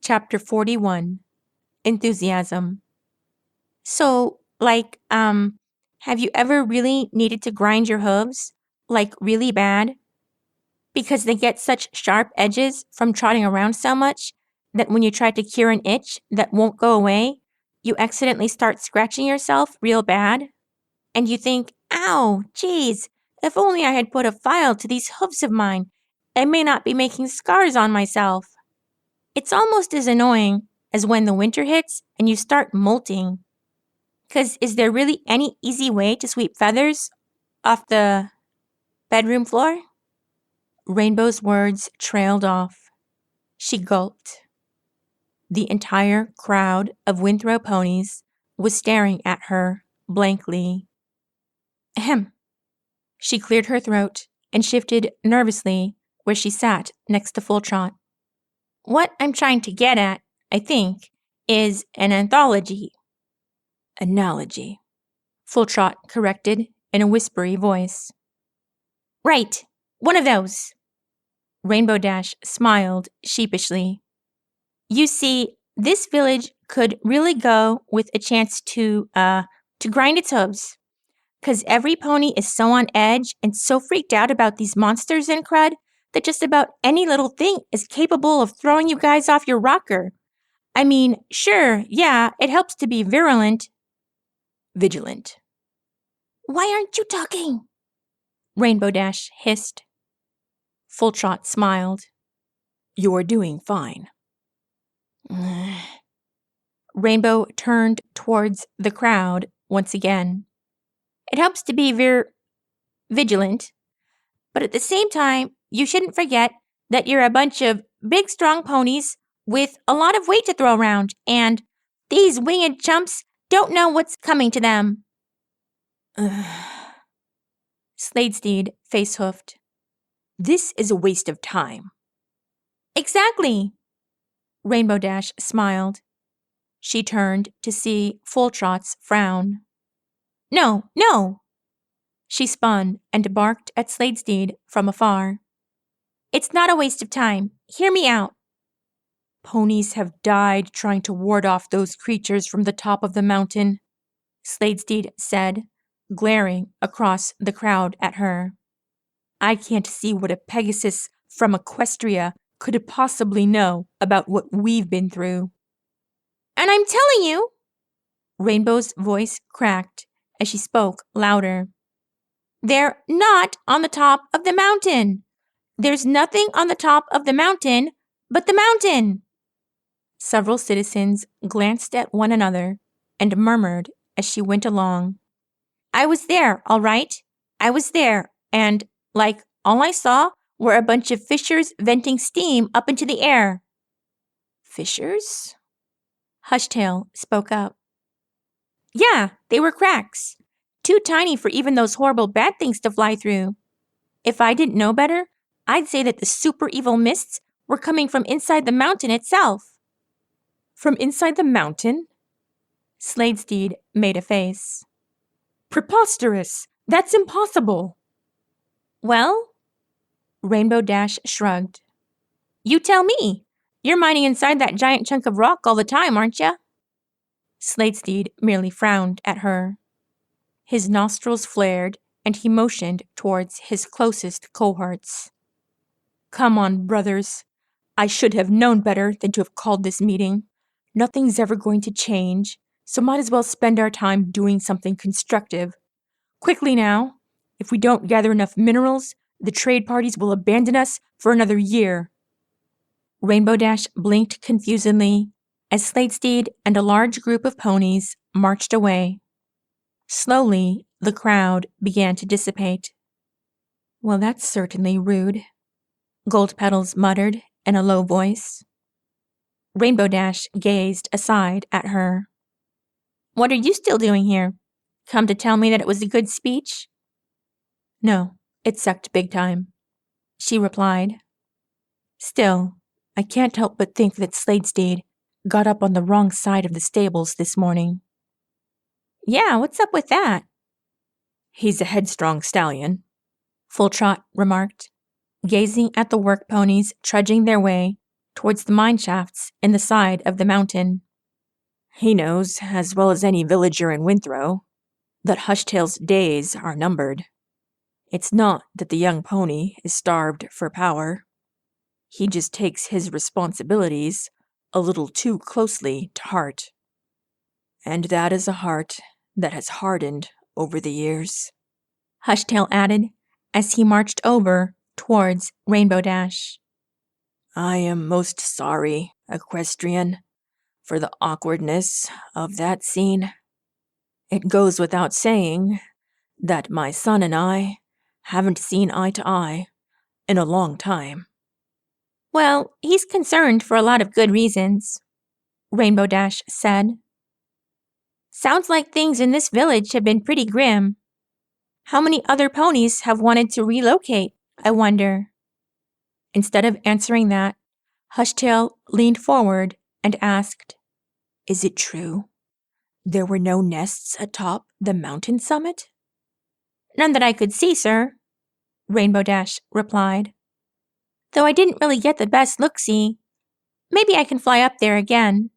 Chapter 41, Enthusiasm. So, have you ever really needed to grind your hooves? Like, really bad? Because they get such sharp edges from trotting around so much that when you try to cure an itch that won't go away, you accidentally start scratching yourself real bad? And you think, ow, geez, if only I had put a file to these hooves of mine, I may not be making scars on myself. It's almost as annoying as when the winter hits and you start molting. 'Cause is there really any easy way to sweep feathers off the bedroom floor? Rainbow's words trailed off. She gulped. The entire crowd of Winthrop ponies was staring at her blankly. Ahem. She cleared her throat and shifted nervously where she sat next to Full Trot. What I'm trying to get at, I think, is an anthology. Analogy, Full Trot corrected in a whispery voice. Right, one of those. Rainbow Dash smiled sheepishly. You see, this village could really go with a chance to grind its hooves. 'Cause every pony is so on edge and so freaked out about these monsters and crud that just about any little thing is capable of throwing you guys off your rocker. I mean, sure, yeah, it helps to be virulent. Vigilant. Why aren't you talking? Rainbow Dash hissed. Full Trot smiled. You're doing fine. Rainbow turned towards the crowd once again. It helps to be vigilant, but at the same time, you shouldn't forget that you're a bunch of big, strong ponies with a lot of weight to throw around, and these winged chumps don't know what's coming to them. Sladesteed face-hoofed. This is a waste of time. Exactly. Rainbow Dash smiled. She turned to see Full Trot's frown. No, no. She spun and barked at Sladesteed from afar. It's not a waste of time. Hear me out. Ponies have died trying to ward off those creatures from the top of the mountain, Sladesteed said, glaring across the crowd at her. I can't see what a Pegasus from Equestria could possibly know about what we've been through. And I'm telling you, Rainbow's voice cracked as she spoke louder. They're not on the top of the mountain. There's nothing on the top of the mountain but the mountain. Several citizens glanced at one another and murmured as she went along. I was there, all right. I was there, and, all I saw were a bunch of fissures venting steam up into the air. Fissures? Hushtail spoke up. Yeah, they were cracks. Too tiny for even those horrible bad things to fly through. If I didn't know better, I'd say that the super evil mists were coming from inside the mountain itself. From inside the mountain? Sladesteed made a face. Preposterous! That's impossible! Well? Rainbow Dash shrugged. You tell me. You're mining inside that giant chunk of rock all the time, aren't you? Sladesteed merely frowned at her. His nostrils flared, and he motioned towards his closest cohorts. Come on, brothers. I should have known better than to have called this meeting. Nothing's ever going to change, so might as well spend our time doing something constructive. Quickly now. If we don't gather enough minerals, the trade parties will abandon us for another year. Rainbow Dash blinked confusedly as Sladesteed and a large group of ponies marched away. Slowly, the crowd began to dissipate. Well, that's certainly rude, Gold Petals muttered in a low voice. Rainbow Dash gazed aside at her. What are you still doing here? Come to tell me that it was a good speech? No, it sucked big time, she replied. Still, I can't help but think that Sladesteed got up on the wrong side of the stables this morning. Yeah, what's up with that? He's a headstrong stallion, Full Trot remarked, gazing at the work ponies trudging their way towards the mine shafts in the side of the mountain. He knows, as well as any villager in Winthrow, that Hushtail's days are numbered. It's not that the young pony is starved for power. He just takes his responsibilities a little too closely to heart. And that is a heart that has hardened over the years, Hushtail added as he marched over towards Rainbow Dash. I am most sorry, Equestrian, for the awkwardness of that scene. It goes without saying that my son and I haven't seen eye to eye in a long time. Well, he's concerned for a lot of good reasons, Rainbow Dash said. Sounds like things in this village have been pretty grim. How many other ponies have wanted to relocate, I wonder? Instead of answering that, Hushtail leaned forward and asked, Is it true? There were no nests atop the mountain summit? None that I could see, sir, Rainbow Dash replied. Though I didn't really get the best look-see. Maybe I can fly up there again.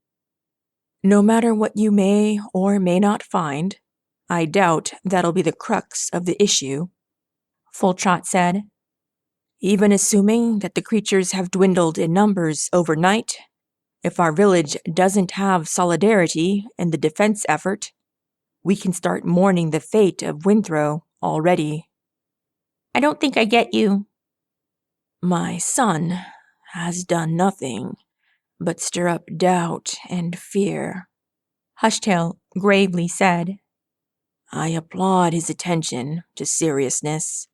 No matter what you may or may not find, I doubt that'll be the crux of the issue, Full Trot said. Even assuming that the creatures have dwindled in numbers overnight, if our village doesn't have solidarity in the defense effort, we can start mourning the fate of Winthrow already. I don't think I get you. My son has done nothing but stir up doubt and fear, Hushtail gravely said. I applaud his attention to seriousness,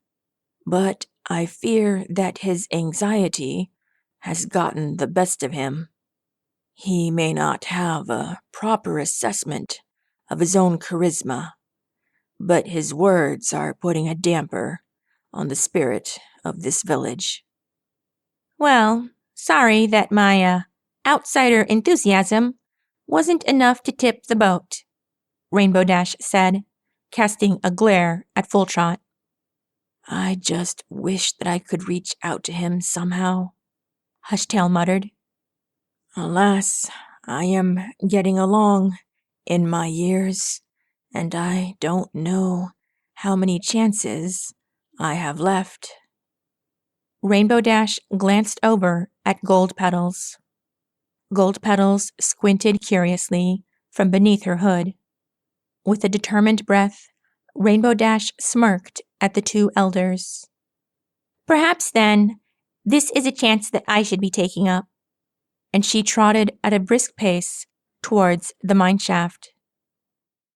but I fear that his anxiety has gotten the best of him. He may not have a proper assessment of his own charisma, but his words are putting a damper on the spirit of this village. Well, sorry that my outsider enthusiasm wasn't enough to tip the boat, Rainbow Dash said, casting a glare at Full Trot. I just wish that I could reach out to him somehow, Hushtail muttered. Alas, I am getting along in my years, and I don't know how many chances I have left. Rainbow Dash glanced over at Gold Petals. Gold Petals squinted curiously from beneath her hood. With a determined breath, Rainbow Dash smirked at the two elders. Perhaps, then, this is a chance that I should be taking up. And she trotted at a brisk pace towards the mine shaft.